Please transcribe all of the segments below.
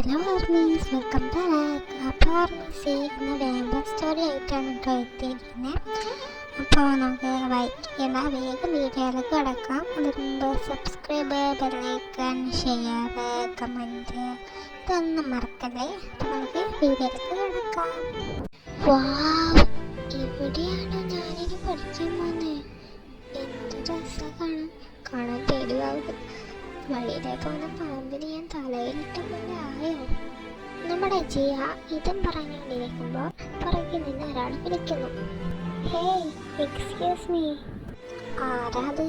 Hello armies, welcome back. അപ്പോൾ armies ഇന്ന് വേമ്പർ story ആയിട്ടാണ് കേട്ടോ എത്തിയിരിക്കുന്നത്. അപ്പോൾ നമുക്ക് വൈകിക്കേണ്ട വേഗം വീഡിയോയിലേക്ക് കിടക്കാം. അതിന് മുമ്പ് സബ്സ്ക്രൈബ്, ബെല്ലൈക്കൺ, ഷെയർ, കമൻറ്റ് ഇതൊന്നും മറക്കല്ലേ. അപ്പോൾ നമുക്ക് വീഡിയോയിലേക്ക് കിടക്കാം. വാവ്, ഇവിടെയാണോ ഞാനിനി പഠിക്കാൻ പോകുന്നത്? എന്ത് രസമാണ് കാണാൻ. പേടിയാവുക. വഴിയിലെ പോകുന്ന പാമ്പിന് ഞാൻ തലയിലിട്ട പോലെ ആയോ? നമ്മുടെ ജിയ ഇതും പറഞ്ഞുകൊണ്ടിരിക്കുമ്പോൾ പുറകിൽ നിന്ന് ഒരാൾ വിളിക്കുന്നു. Hey, excuse me. ആരാത്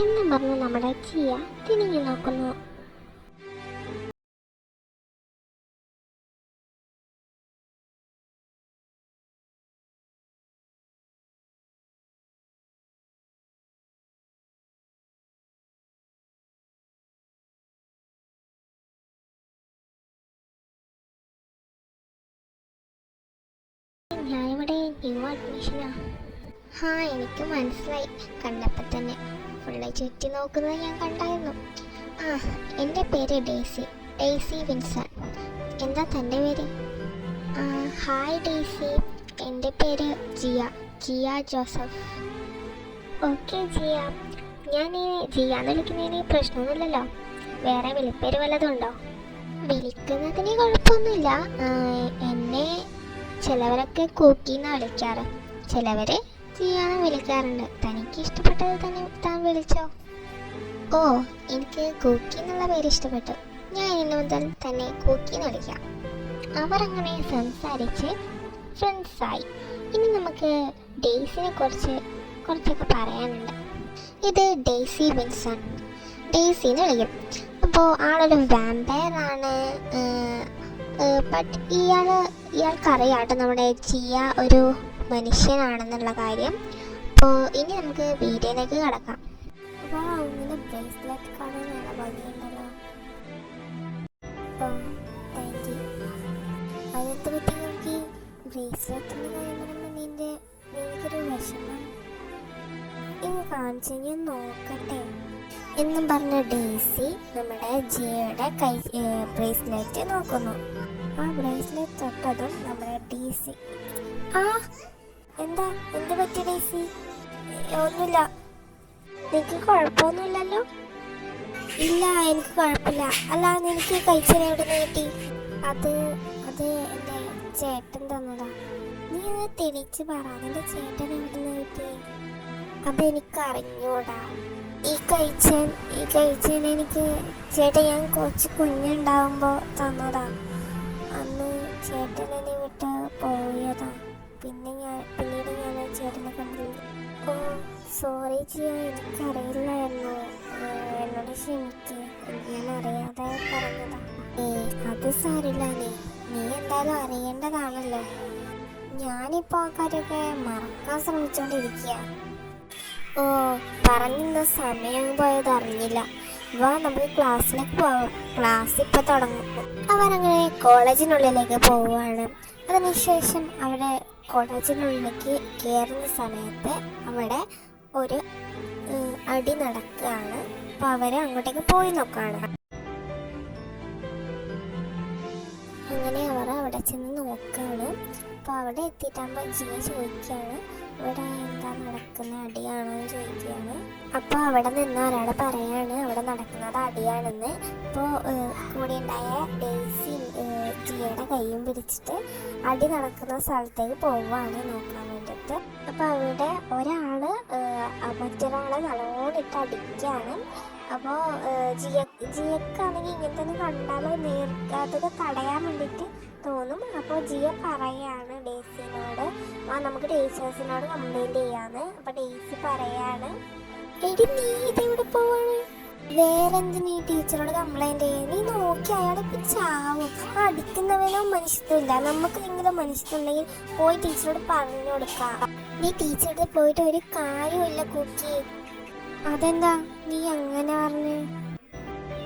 എന്ന് പറഞ്ഞ് നമ്മുടെ ജിയ തിരിഞ്ഞു നോക്കുന്നു. ഞാനിവിടെ ന്യൂ അഡ്മിഷനാ. എനിക്ക് മനസ്സിലായി. കണ്ടപ്പോൾ തന്നെ ഫുള്ള് ചുറ്റി നോക്കുന്നത് ഞാൻ കണ്ടായിരുന്നു. എൻ്റെ പേര് ഡെയ്സി വിൻസൺ. എന്താ തൻ്റെ പേര്? ഹായ് ഡെയ്സി, എൻ്റെ പേര് ജിയ ജോസഫ്. ഓക്കെ ജിയ, ഞാൻ ഈ ജിയ എന്ന് വിളിക്കുന്നതിന് പ്രശ്നമൊന്നുമില്ലല്ലോ. വേറെ വിളിപ്പേര് വല്ലതും ഉണ്ടോ? വിളിക്കുന്നതിന് കുഴപ്പമൊന്നുമില്ല. എന്നെ ചിലവരൊക്കെ കൂക്കിന്നാണ് വിളിക്കാറ്, ചിലവർ ജിയാന്ന് വിളിക്കാറുണ്ട്. തനിക്ക് ഇഷ്ടപ്പെട്ടത് തന്നെ താൻ വിളിച്ചോ. ഓ, എനിക്ക് കൂക്കി എന്നുള്ള പേര് ഇഷ്ടപ്പെട്ടു. ഞാൻ ഇന്നു മുതൽ തന്നെ കൂക്കിന്ന് വിളിക്കാം. അവർ അങ്ങനെ സംസാരിച്ച് ഫ്രണ്ട്സായി. ഇനി നമുക്ക് ഡെയ്സിനെ കുറച്ചൊക്കെ പറയാനുണ്ട്. ഇത് ഡെയ്സി വിൻസൺ, ഡെയ്സിന്ന് വിളിക്കും. അപ്പോൾ ആളൊരു വാമ്പയറാണ്. ബട്ട് ഇയാൾക്കറിയാട്ടോ നമ്മുടെ ജിയ ഒരു മനുഷ്യനാണെന്നുള്ള കാര്യം. അപ്പോൾ ഇനി നമുക്ക് വീഡിയോയിലേക്ക് കിടക്കാം. അപ്പോൾ ഇങ്ങനെ ബ്രേസ്ലെറ്റ് കാണാൻ നല്ല ഭംഗിയുണ്ടല്ലോ. Thank you. അതെന്ത് പറ്റി? നമുക്ക് ബ്രേസ്ലെറ്റിൻ്റെ കാര്യം പറയുമ്പോൾ നിനക്കൊരു വിഷമം. ഇത് കാണിച്ച് ഞാൻ നോക്കട്ടെ എന്നും പറഞ്ഞ ഡെയ്സി നമ്മുടെ ജിയയുടെ ബ്രേസ്ലെറ്റ് നോക്കുന്നു. ആ ബ്രേസ്ലെറ്റ് തൊട്ടതും നമ്മുടെ ഡെയ്സി എന്ത് പറ്റി ഡെയ്സി? ഒന്നുമില്ല. നിനക്ക് കുഴപ്പമൊന്നുമില്ലല്ലോ? ഇല്ല, എനിക്ക് കുഴപ്പമില്ല. അല്ല, നിനക്ക് കഴിച്ചത് എവിടെ നിന്ന് കിട്ടി? അത് എൻ്റെ ചേട്ടൻ തന്നതാ. നീ അത് തിരിച്ച് പറ, നിന്റെ ചേട്ടൻ എവിടെ നിന്ന് കിട്ടി? അതെനിക്ക് അറിഞ്ഞൂടാ. ഈ കഴിച്ചൻ എനിക്ക് ചേട്ടൻ ഞാൻ കുറച്ച് കുഞ്ഞുണ്ടാവുമ്പോൾ തന്നതാ. അന്ന് ചേട്ടൻ എന്നെ വിട്ട് പോയതാ. പിന്നീട് ഞാൻ ചേട്ടനെ കണ്ടില്ല. ഓ സോറി ജിയ, എനിക്കറിയില്ലായിരുന്നു. എന്നോട് ക്ഷമിക്ക്, ഞാൻ അറിയാതെ പറഞ്ഞതാ. അത് സാരില്ല. നീ എന്തായാലും അറിയേണ്ടതാണല്ലോ. ഞാനിപ്പോൾ ആ കാര്യമൊക്കെ മറക്കാൻ ശ്രമിച്ചുകൊണ്ടിരിക്കുക. ഓ, പറഞ്ഞിരുന്ന സമയം പോയത് അറിഞ്ഞില്ല. വാ, നമുക്ക് ക്ലാസ്സിലേക്ക് പോവാം. ക്ലാസ് ഇപ്പോൾ തുടങ്ങും. അവരങ്ങനെ കോളേജിനുള്ളിലേക്ക് പോവുകയാണ്. അതിനുശേഷം അവിടെ കോളേജിനുള്ളിലേക്ക് കയറുന്ന സമയത്ത് അവിടെ ഒരു അടി നടക്കുകയാണ്. അപ്പോൾ അവർ അങ്ങോട്ടേക്ക് പോയി നോക്കുകയാണ്. അങ്ങനെ അവർ അവിടെ ചെന്ന് നോക്കുകയാണ്. അപ്പോൾ അവിടെ എത്തിയിട്ടാകുമ്പോൾ ജിയ ചോദിക്കുകയാണ്, ഇവിടെ എന്താ നടക്കുന്ന, അടിയാണോ എന്ന് ചോദിക്കുകയാണ്. അപ്പോൾ അവിടെ നിന്ന് ഒരാൾ പറയാണ് അവിടെ നടക്കുന്നത് അടിയാണെന്ന്. അപ്പോൾ കൂടെ ഉണ്ടായ ഡെയ്സി ജിയയുടെ കൈയും പിടിച്ചിട്ട് അടി നടക്കുന്ന സ്ഥലത്തേക്ക് പോവുകയാണ് നോക്കാൻ വേണ്ടിയിട്ട്. അപ്പോൾ അവിടെ ഒരാൾ മറ്റൊരാളെ നല്ലോണിട്ട് അടിക്കുകയാണ്. അപ്പോൾ ജിയക്കാണെങ്കിൽ ഇങ്ങനെ തന്നെ കണ്ടാൽ അതൊക്കെ തടയാൻ വേണ്ടിയിട്ട് തോന്നും. അപ്പോൾ ജിയ പറയാണ് ഡെയ്സിനോട്, നമുക്ക് ടീച്ചേഴ്സിനോട് കംപ്ലൈൻറ്റ് ചെയ്യാന്ന്. അപ്പോൾ ഡെയ്സി പറയാണ്, എടി നീ ഇതെവിടെ പോവാണ്? വേറെന്തിനീ ടീച്ചറോട് കംപ്ലൈൻറ്റ് ചെയ്യാൻ? നീ നോക്കി അയാളൊക്കെ ചാവും. അടിക്കുന്നവനോ മനുഷ്യത്വമില്ല. നമുക്ക് എങ്കിലും മനുഷ്യത്വമുണ്ടെങ്കിൽ പോയി ടീച്ചറോട് പറഞ്ഞു കൊടുക്കാം. നീ ടീച്ചറുടെ പോയിട്ട് ഒരു കാര്യമില്ല കുക്കി. അതെന്താ നീ അങ്ങനെ പറഞ്ഞു?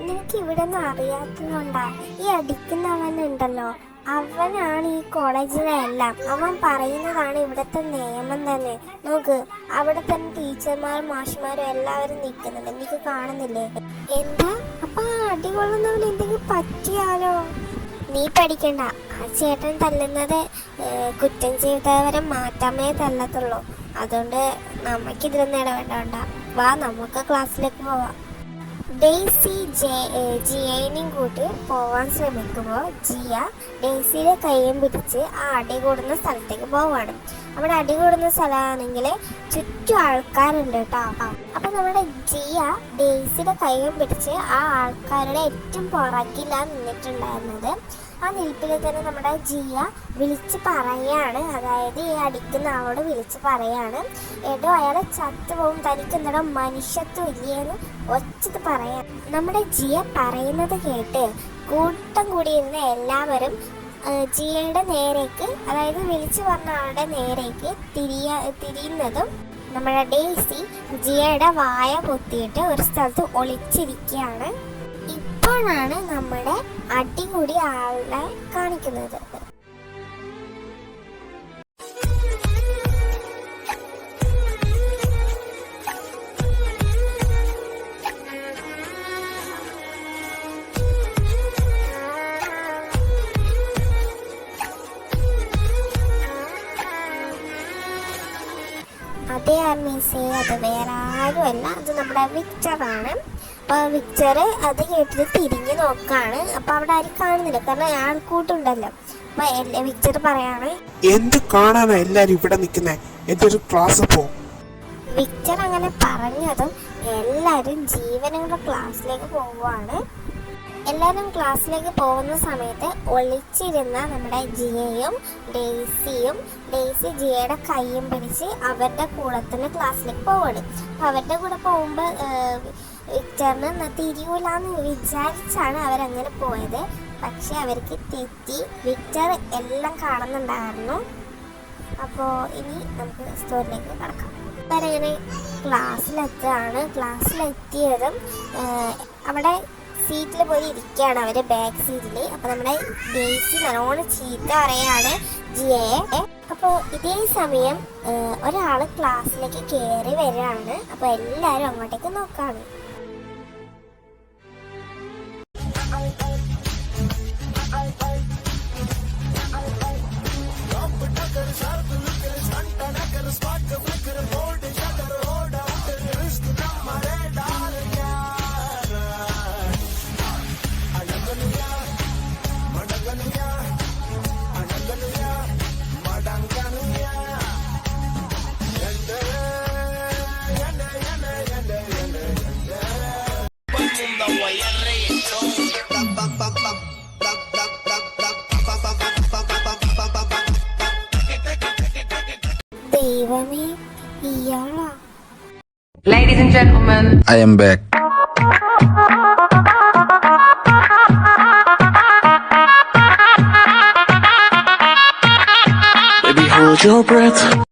നിനക്ക് ഇവിടെ ഒന്നും അറിയാത്തതുകൊണ്ടാ. ഈ അടിക്കുന്നവനുണ്ടല്ലോ, അവനാണ് ഈ കോളേജിലെ എല്ലാം. അവൻ പറയുന്നതാണ് ഇവിടുത്തെ നിയമം തന്നെ. നോക്ക്, അവിടെ തന്നെ ടീച്ചർമാരും മാഷുമാരും എല്ലാവരും നിൽക്കുന്നുണ്ട്. എനിക്ക് കാണുന്നില്ലേ? എന്താ അപ്പൊ അടികൊള്ളുന്നവൻ എന്തെങ്കിലും പറ്റിയാലോ? നീ പഠിക്കണ്ട. ആ ചേട്ടൻ തല്ലുന്നത് കുറ്റം ചെയ്തവരെ മാറ്റാമേ തല്ലത്തുള്ളൂ. അതുകൊണ്ട് നമുക്കിതിലൊന്നും ഇടപെടണ്ട. വാ, നമുക്ക് ക്ലാസ്സിലേക്ക് പോവാം. ഡെയ്സി ജിയേനെയും കൂട്ടി പോവാൻ ശ്രമിക്കുമ്പോൾ ജിയ ഡെയ്സിയുടെ കൈയും പിടിച്ച് ആ അടി കൂടുന്ന സ്ഥലത്തേക്ക് പോവാണ്. അവിടെ അടി കൂടുന്ന സ്ഥലമാണെങ്കിൽ ചുറ്റും ആൾക്കാരുണ്ട് കേട്ടോ. അപ്പൊ നമ്മുടെ ജിയ ഡെയ്സിയുടെ കൈയും പിടിച്ച് ആ ആൾക്കാരുടെ ഏറ്റവും പുറകിലാണ് നിന്നിട്ടുണ്ടായിരുന്നത്. ആ നിൽപ്പിൽ തന്നെ നമ്മുടെ ജിയ വിളിച്ച് പറയാണ്, അതായത് ഈ അടിക്കുന്ന ആളോട് വിളിച്ച് പറയാണ്, ഏതോ അയാളെ ചത്തുപോകും, തനിക്ക് എന്താ മനുഷ്യത്വം ഇല്ലേന്ന് ഒച്ചത് പറയാൻ. നമ്മുടെ ജിയ പറയുന്നത് കേട്ട് കൂട്ടം കൂടിയിരുന്ന എല്ലാവരും ജിയയുടെ നേരേക്ക്, അതായത് വിളിച്ചു പറഞ്ഞ ആളുടെ നേരേക്ക് തിരിയുന്നതും നമ്മുടെ ഡെയ്സി ജിയയുടെ വായ പൊത്തിയിട്ട് ഒരു സ്ഥലത്ത് ഒളിച്ചിരിക്കുകയാണ്. ഇപ്പോഴാണ് നമ്മുടെ അടികൂടി ആളെ കാണിക്കുന്നത്. അതേ മിസ്സേ, അത് വേറെ ആരുമല്ല, അത് നമ്മുടെ വിക്ടറാണ്. അപ്പോൾ വിക്ടർ അത് കേട്ടിട്ട് തിരിഞ്ഞ് നോക്കാണ്. അപ്പോൾ അവിടെ ആരും കാണുന്നില്ല, കാരണം ആൾക്കൂട്ടുണ്ടല്ലോ. അപ്പോൾ വിക്ടർ പറയാണ്, എന്ത് കാണാനാ എല്ലാരും ഇവിടെ നിൽക്കുന്നേ, എന്റെ ഒരു ക്ലാസ് പോ. വിക്ടർ അങ്ങനെ പറഞ്ഞതും എല്ലാവരും ജീവനങ്ങളുടെ ക്ലാസ്സിലേക്ക് പോവുകയാണ്. എല്ലാവരും ക്ലാസ്സിലേക്ക് പോകുന്ന സമയത്ത് ഒളിച്ചിരുന്ന നമ്മുടെ ജിയയും ഡെയ്സിയും, ഡെയ്സി ജിയയുടെ കൈയും പിടിച്ച് അവരുടെ കൂടെ തന്നെ ക്ലാസ്സിലേക്ക് പോവാണ്. അവരുടെ കൂടെ പോകുമ്പോൾ വിക്ടറിന് തിരിയൂലെന്ന് വിചാരിച്ചാണ് അവരങ്ങനെ പോയത്. പക്ഷെ അവർക്ക് തെറ്റി. വിക്ടർ എല്ലാം കാണുന്നുണ്ടായിരുന്നു. അപ്പോൾ ഇനി നമുക്ക് സ്റ്റോറിലേക്ക് കടക്കാം. അവരങ്ങനെ ക്ലാസ്സിലെത്തുകയാണ്. ക്ലാസ്സിലെത്തിയതും അവിടെ സീറ്റിൽ പോയി ഇരിക്കുകയാണ് അവർ, ബാക്ക് സീറ്റിൽ. അപ്പോൾ നമ്മുടെ ഡെയ്സി നല്ലോണം ചീത്ത പറയാണ് ജിയയെ. അപ്പോൾ ഇതേ സമയം ഒരാൾ ക്ലാസ്സിലേക്ക് കയറി വരികയാണ്. അപ്പോൾ എല്ലാവരും അങ്ങോട്ടേക്ക് നോക്കാണ്. ദൈവമേ, ഇയാളാ? Ladies and gentlemen, I am back. Baby, hold your breath.